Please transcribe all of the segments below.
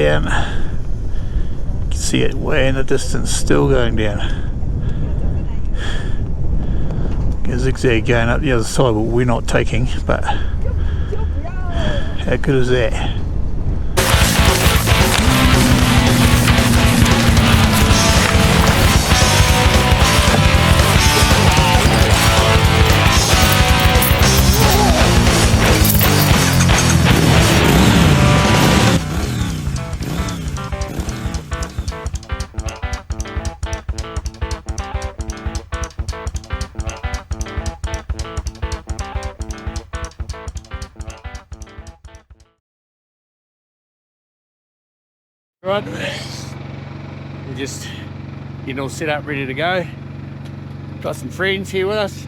down. You can see it way in the distance, still going down. A zigzag going up the other side, but we're not taking, but how good is that? Right, we're just getting all set up, ready to go. Got some friends here with us.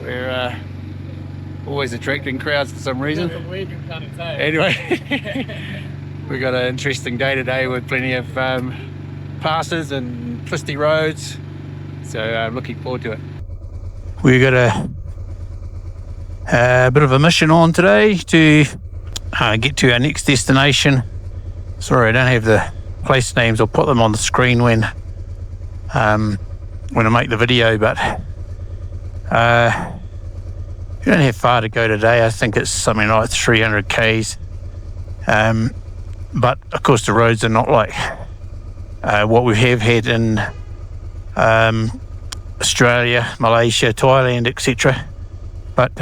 We're always attracting crowds for some reason. Anyway, we've got an interesting day today with plenty of passes and twisty roads, so I'm looking forward to it. We've got a bit of a mission on today to get to our next destination. Sorry, I don't have the place names. I'll put them on the screen when I make the video, but you don't have far to go today. I think it's something like 300 k's. But of course the roads are not like what we have had in Australia, Malaysia, Thailand, etc. But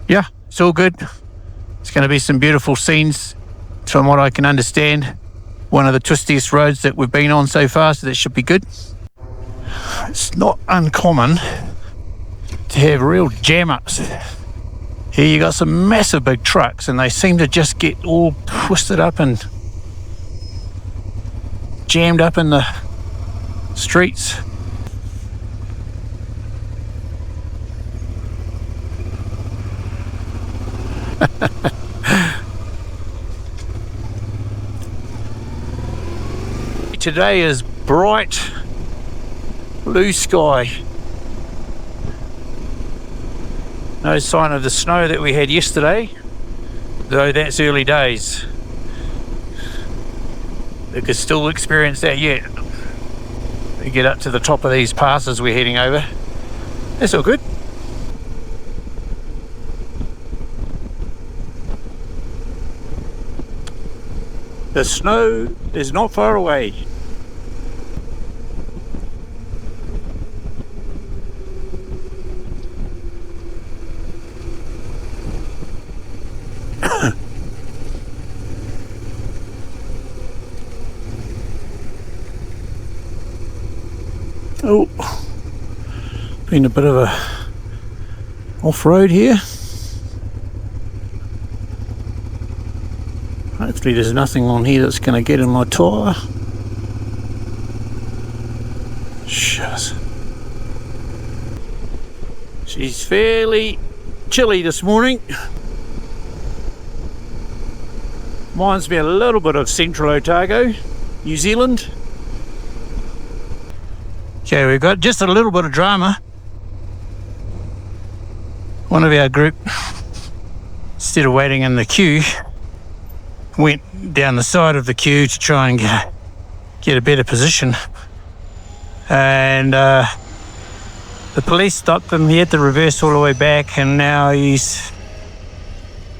yeah, it's all good. It's going to be some beautiful scenes. From what I can understand, one of the twistiest roads that we've been on so far, so that should be good. It's not uncommon to have real jam-ups. Here you got some massive big trucks and they seem to just get all twisted up and jammed up in the streets. Today is bright blue sky. No sign of the snow that we had yesterday, though that's early days. We could still experience that yet. We get up to the top of these passes we're heading over. That's all good. The snow is not far away. Oh, been a bit of a off-road here. Hopefully there's nothing on here that's going to get in my tyre. Shucks. She's fairly chilly this morning. Reminds me a little bit of Central Otago, New Zealand. Okay, we've got just a little bit of drama. One of our group, instead of waiting in the queue, went down the side of the queue to try and get a better position. And the police stopped him. He had to reverse all the way back, and now he's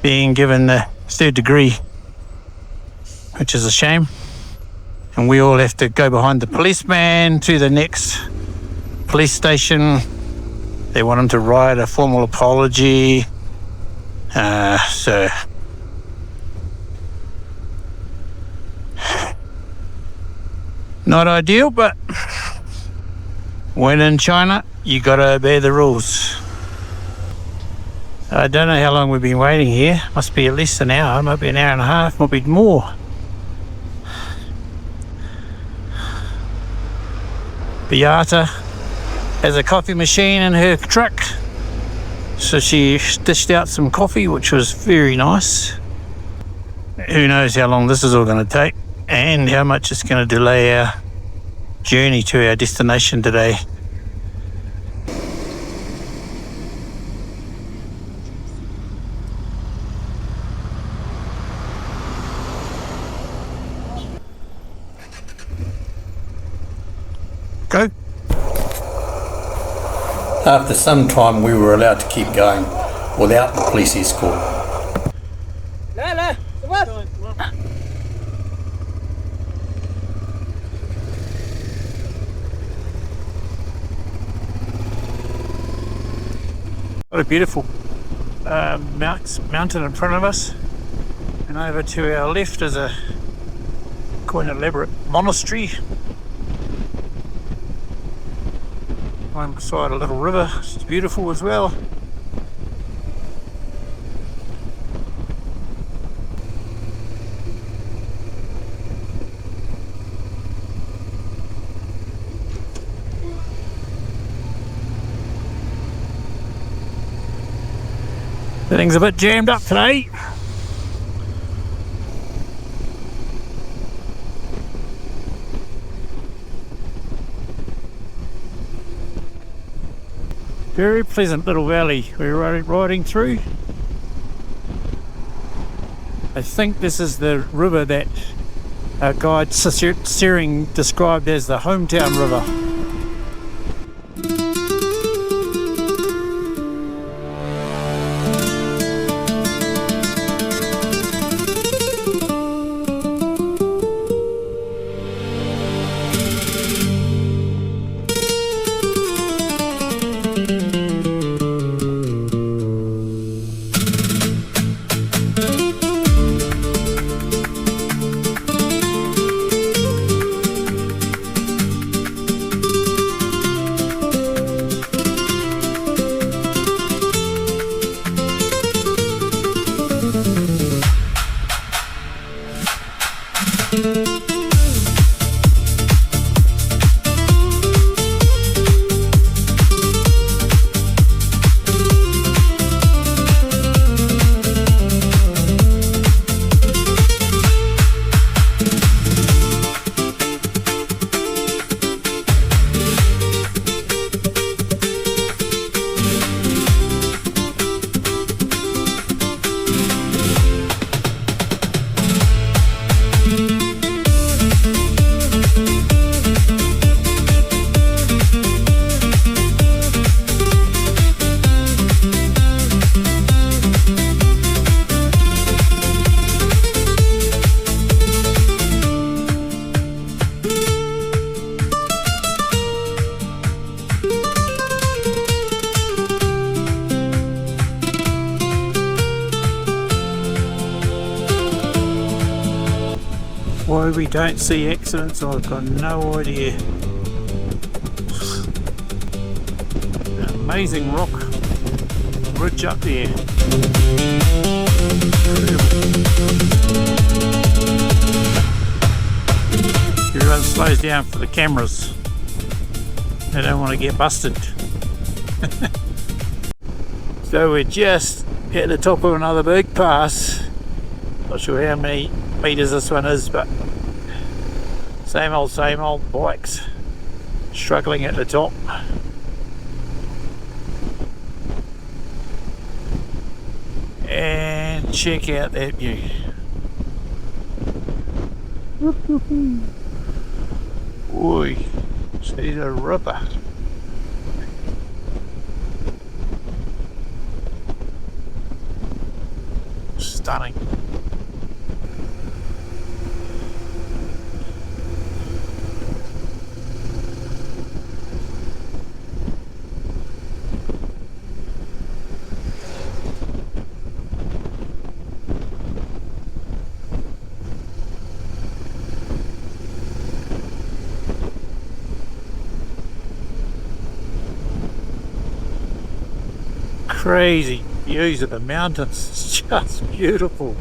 being given the 3rd degree, which is a shame. And we all have to go behind the policeman to the next police station. They want him to write a formal apology. So not ideal, but when in China, you gotta obey the rules. I don't know how long we've been waiting here. Must be at least an hour, might be an hour and a half, might be more. Beata has a coffee machine in her truck, so she dished out some coffee, which was very nice. Who knows how long this is all going to take and how much it's going to delay our journey to our destination today. Go. After some time we were allowed to keep going without the police escort. What a beautiful mountain in front of us, and over to our left is a quite elaborate monastery. One beside a little river, it's beautiful as well. Everything's a bit jammed up today. Very pleasant little valley we're riding through. I think this is the river that our guide Searing described as the hometown river. Why we don't see accidents, I've got no idea. An amazing rock ridge up there. Everyone slows down for the cameras. They don't want to get busted. So we're just at the top of another big pass. Not sure how many meters this one is, but same old bikes struggling at the top. And check out that view. Oi, see the ripper. Stunning. Crazy views of the mountains, it's just beautiful.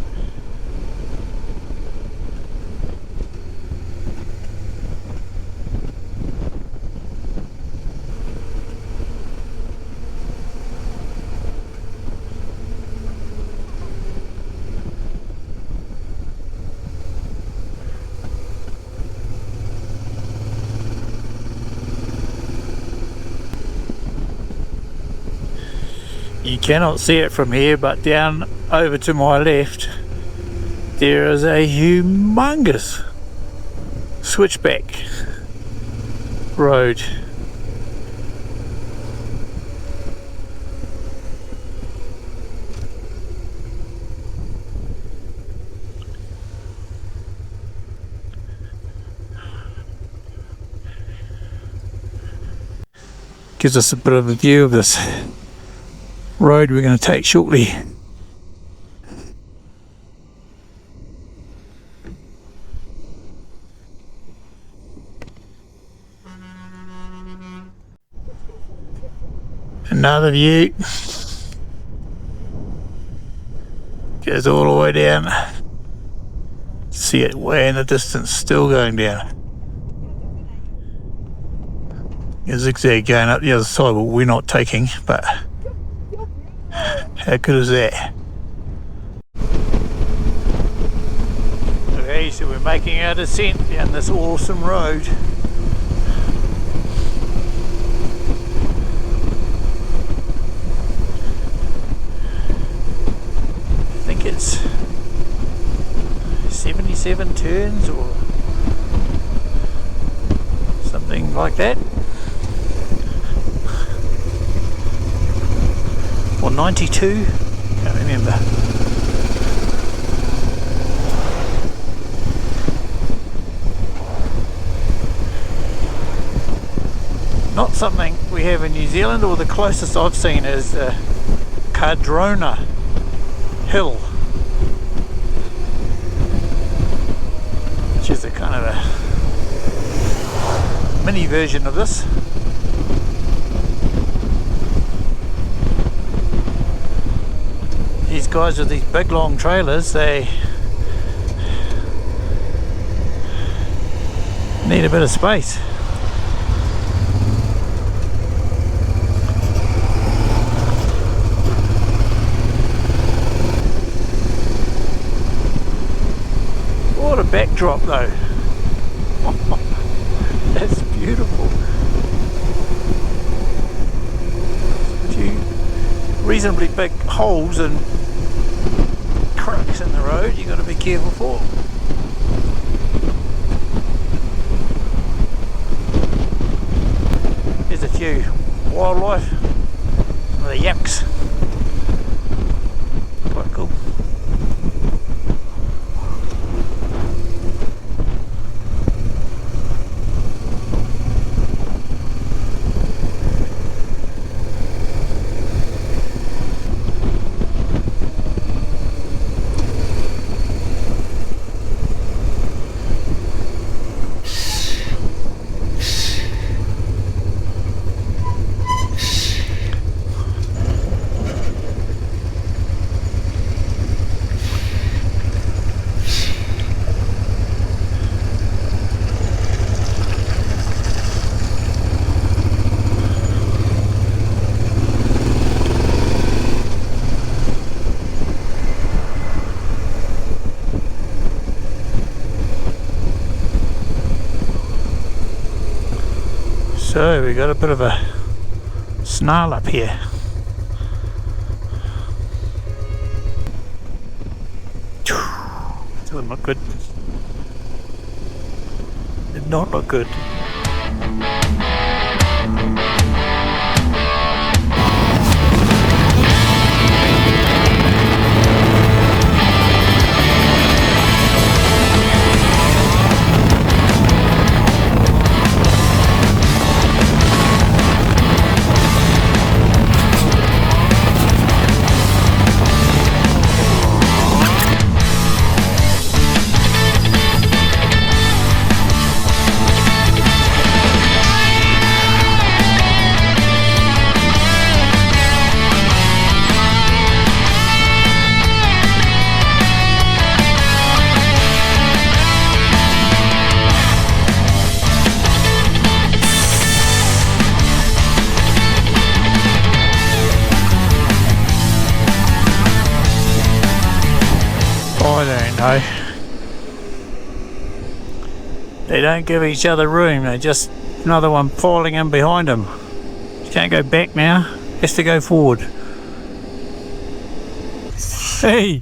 You cannot see it from here, but down over to my left there is a humongous switchback road. Gives us a bit of a view of this road we're going to take shortly. Another view. Goes all the way down. See it way in the distance, still going down. A zigzag going up the other side, but we're not taking, but how good is that? Okay, so we're making our descent down this awesome road. I think it's 77 turns or something like that. Or 92, can't remember. Not something we have in New Zealand, or the closest I've seen is Cardrona Hill, which is a kind of a mini version of this. These guys with these big long trailers, they need a bit of space. What a backdrop though. That's beautiful. A few reasonably big holes and cracks in the road you got to be careful for. There's a few wildlife, some of the yaks, quite cool. So we got a bit of a snarl up here. Doesn't look good. Did not look good. I don't know. They don't give each other room, they're just another one piling in behind them. You can't go back now, has to go forward. Hey!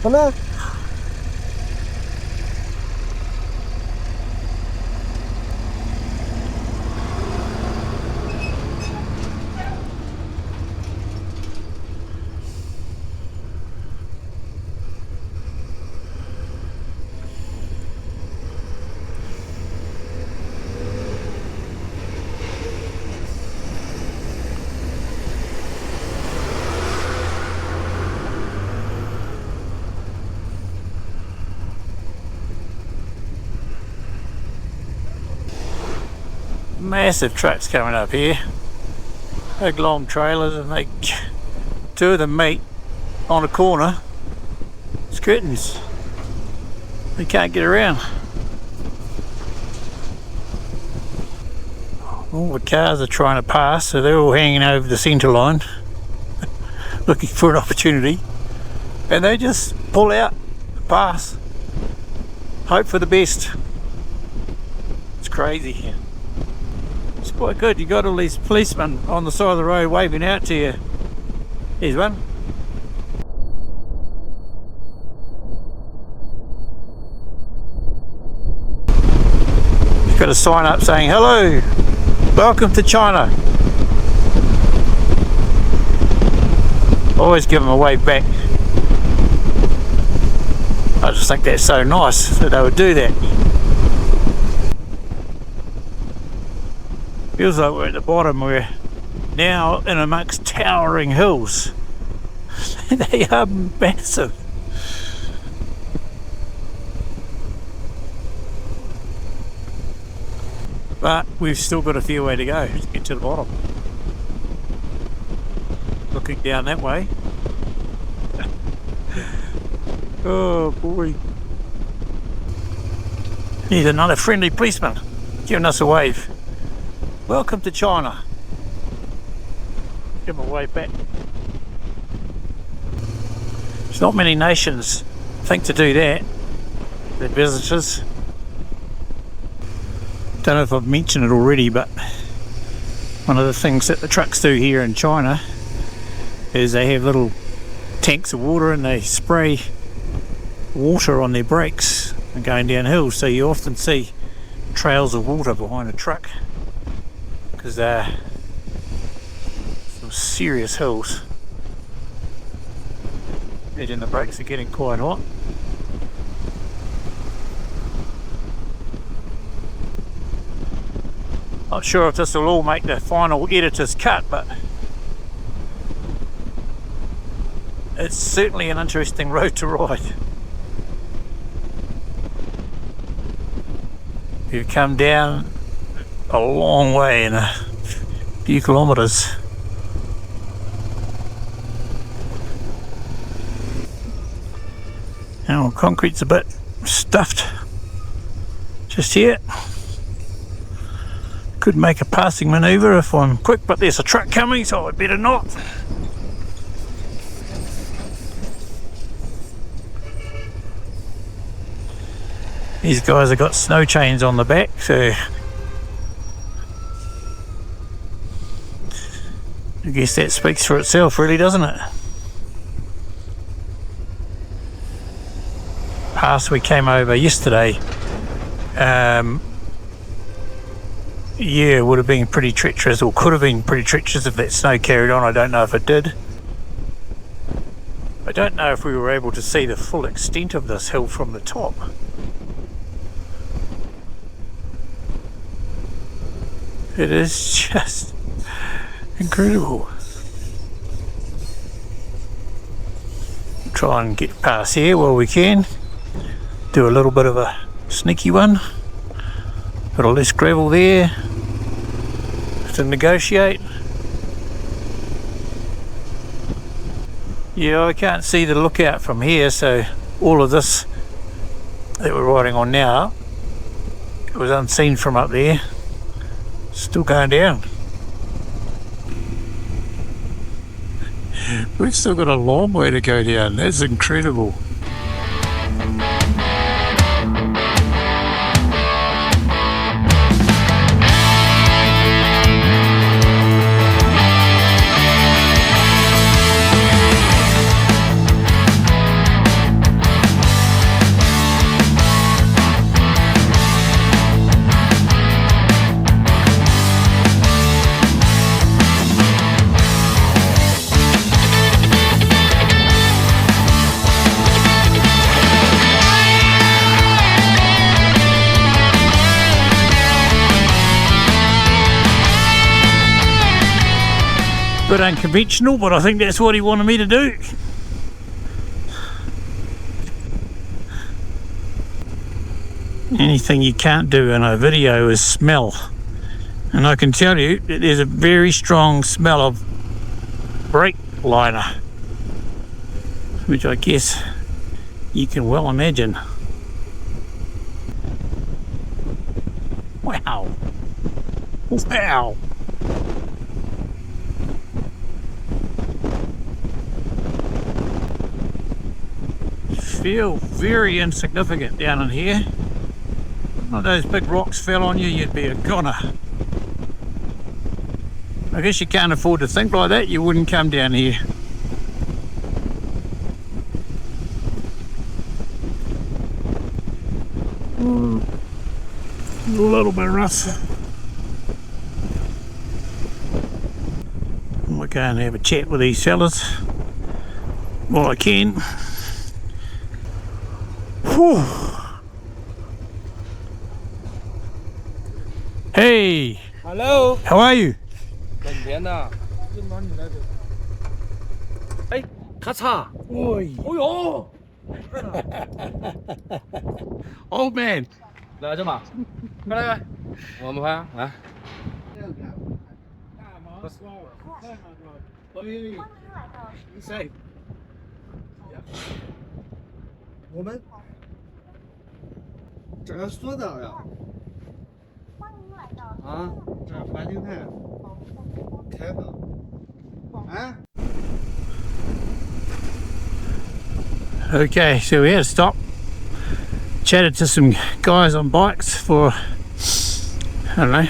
Hello? massive trucks coming up here, big long trailers, and they, two of them meet on a corner. It's curtains, they can't get around. All the cars are trying to pass, so they're all hanging over the centre line looking for an opportunity, and they just pull out, pass, hope for the best. It's crazy. It's quite good. You got all these policemen on the side of the road waving out to you. Here's one. You've got a sign up saying, "Hello, welcome to China." Always give them a wave back. I just think that's so nice that they would do that. Feels like we're at the bottom. We're now in amongst towering hills. They are massive. But we've still got a fair way to go to get to the bottom. Looking down that way. Oh boy. Here's another friendly policeman giving us a wave. Welcome to China. Give him a wave back. There's not many nations think to do that. They're visitors. Don't know if I've mentioned it already, but one of the things that the trucks do here in China is they have little tanks of water and they spray water on their brakes and going down hills, so you often see trails of water behind a truck because they're some serious hills. Imagine the brakes are getting quite hot. Not sure if this will all make the final editor's cut, but it's certainly an interesting road to ride. You've come down a long way in a few kilometres. Now concrete's a bit stuffed just here. Could make a passing manoeuvre if I'm quick, but there's a truck coming, so I better not. These guys have got snow chains on the back, so I guess that speaks for itself, really, doesn't it? Pass we came over yesterday, yeah, would have been pretty treacherous, or could have been pretty treacherous if that snow carried on. I don't know if it did. I don't know if we were able to see the full extent of this hill from the top. It is just incredible. Try and get past here while we can. Do a little bit of a sneaky one. Bit of less gravel there to negotiate. Yeah, I can't see the lookout from here, so all of this that we're riding on now, it was unseen from up there. Still going down. We've still got a long way to go down. That's incredible. Bit unconventional, but I think that's what he wanted me to do. Anything you can't do in a video is smell. And I can tell you that there's a very strong smell of brake liner, which I guess you can well imagine. Wow. Wow. Feel very insignificant down in here. One of those big rocks fell on you, you'd be a goner. I guess you can't afford to think like that, you wouldn't come down here. A little bit rough. We'll go and have a chat with these fellas while I can. Whew. Hey! Hello. How are you? 本田的。哎，咔嚓！Oi. 哦呦！ Old man. 来这嘛，快来，我们拍来。我们这要说到呀，啊，这环境太开放，啊。 Okay, so we had to stop. Chatted to some guys on bikes for, I don't know,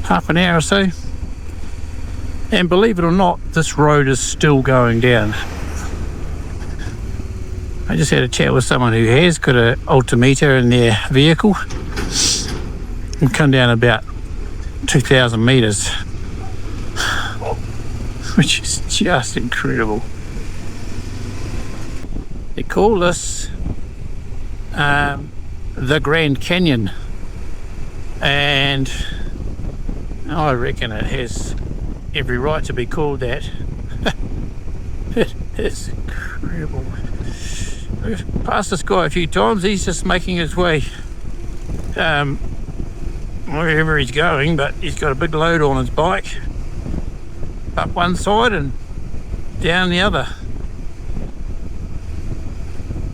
half an hour or so. And believe it or not, this road is still going down. I just had a chat with someone who has got an altimeter in their vehicle and come down about 2,000 meters, which is just incredible. They call this the Grand Canyon, and I reckon it has every right to be called that. It is incredible. We've passed this guy a few times. He's just making his way wherever he's going, but he's got a big load on his bike, up one side and down the other.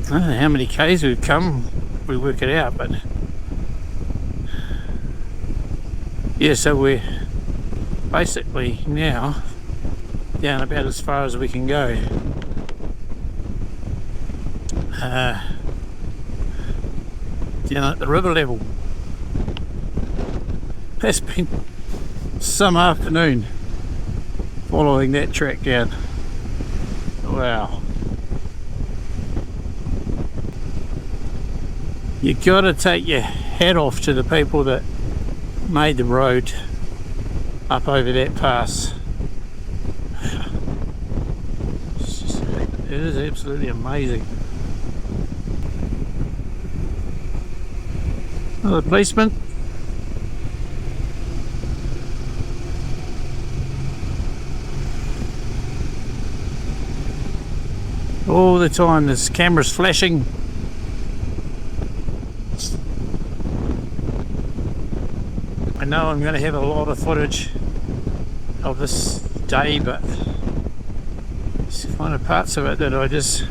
I don't know how many Ks we've come, we work it out, but yeah, so we're basically now down about as far as we can go. Down at the river level. It's been some afternoon following that track down. Wow. You gotta take your hat off to the people that made the road up over that pass. It is absolutely amazing. Another policeman. All the time there's cameras flashing. I know I'm going to have a lot of footage of this day, but there's kind of parts of it that I just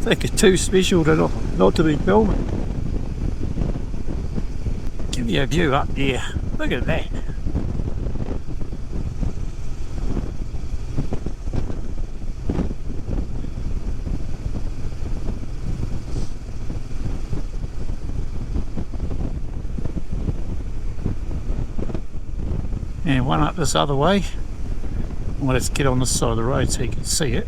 think are too special to not to be filming. Give you a view up there. Look at that. And one up this other way. Well, let's get on this side of the road so you can see it.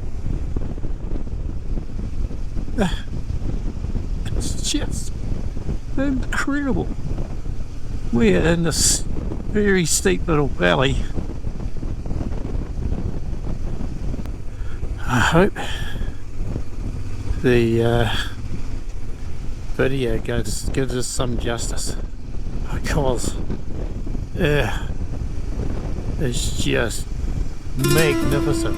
It's just incredible. We're in this very steep little valley. I hope the video gives us some justice, because it's just magnificent.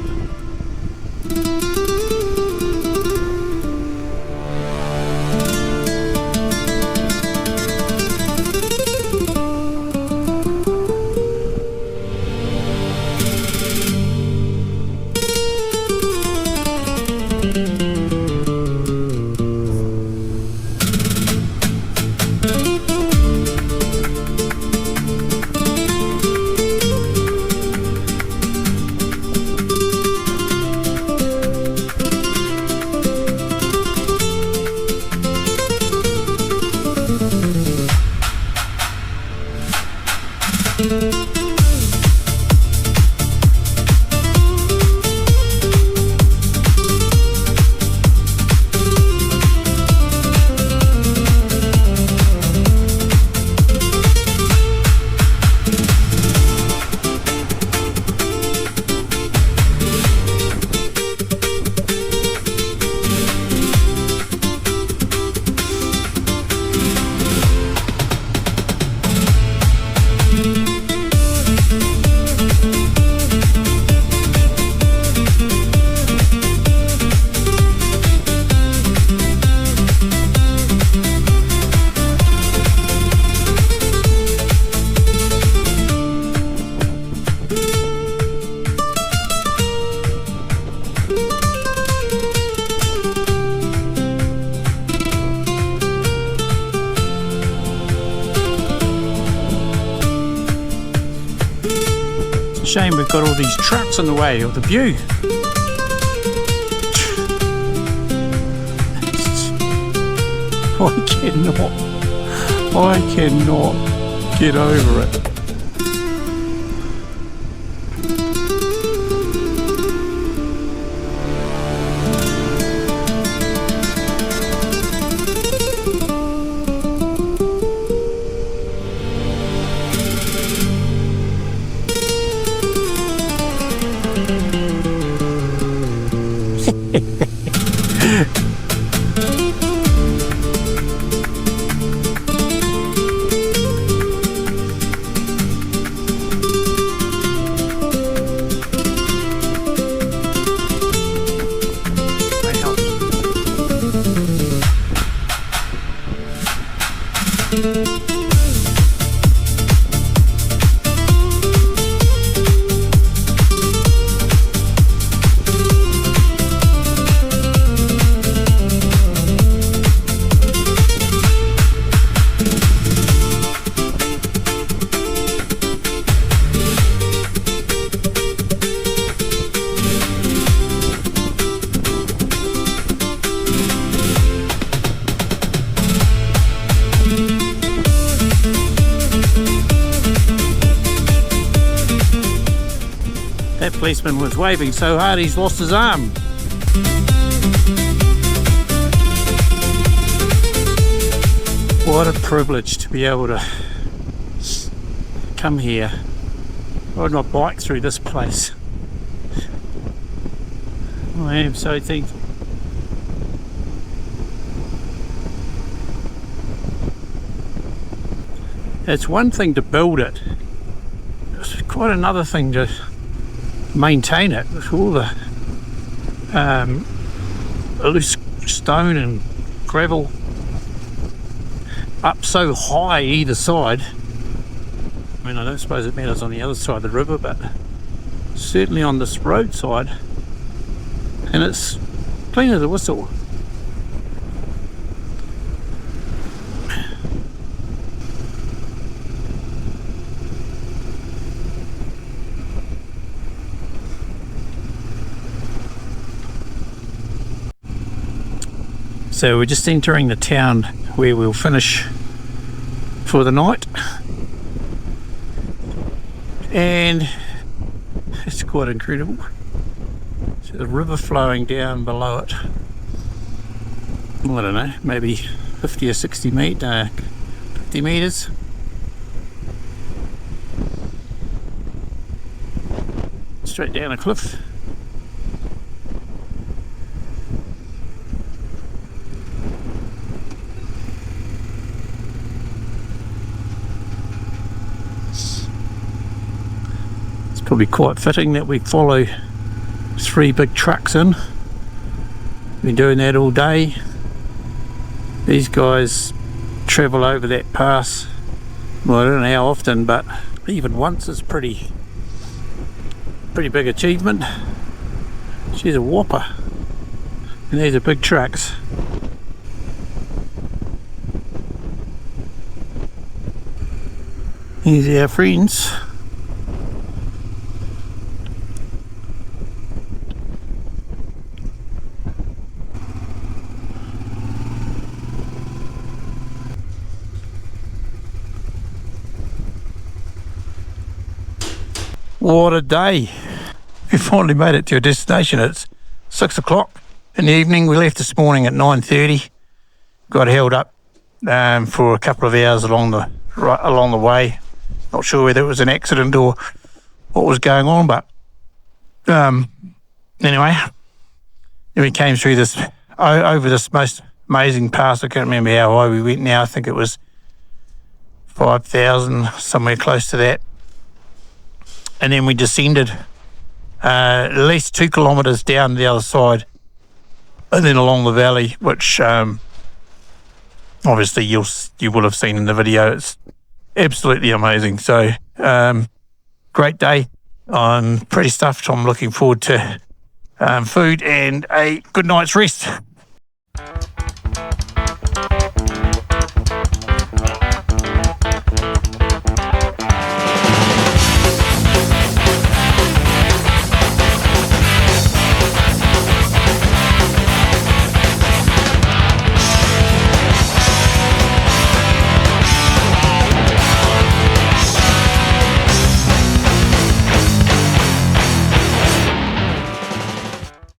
Shame we've got all these trucks in the way of the view. I cannot get over it. That policeman was waving so hard he's lost his arm. What a privilege to be able to come here, ride my bike through this place. I am so thankful. It's one thing to build it, it's quite another thing to maintain it with all the loose stone and gravel up so high either side. I mean, I don't suppose it matters on the other side of the river, but certainly on this roadside, and it's clean as a whistle. So we're just entering the town where we'll finish for the night, and it's quite incredible. So the river flowing down below it, well, I don't know, maybe 50 or 50 metres. Straight down a cliff. Probably quite fitting that we follow 3 big trucks in. Been doing that all day. These guys travel over that pass, well, I don't know how often, but even once is pretty big achievement. She's a whopper, and these are big trucks. Here's our friends. What a day. We finally made it to our destination. It's 6 o'clock in the evening. We left this morning at 9:30. Got held up for a couple of hours along the way. Not sure whether it was an accident or what was going on, but anyway, then we came through this over this most amazing pass. I can't remember how high we went now. I think it was 5,000, somewhere close to that. And then we descended at least 2 kilometres down the other side, and then along the valley, which obviously you will have seen in the video. It's absolutely amazing. So great day. I'm pretty stuffed. I'm looking forward to food and a good night's rest.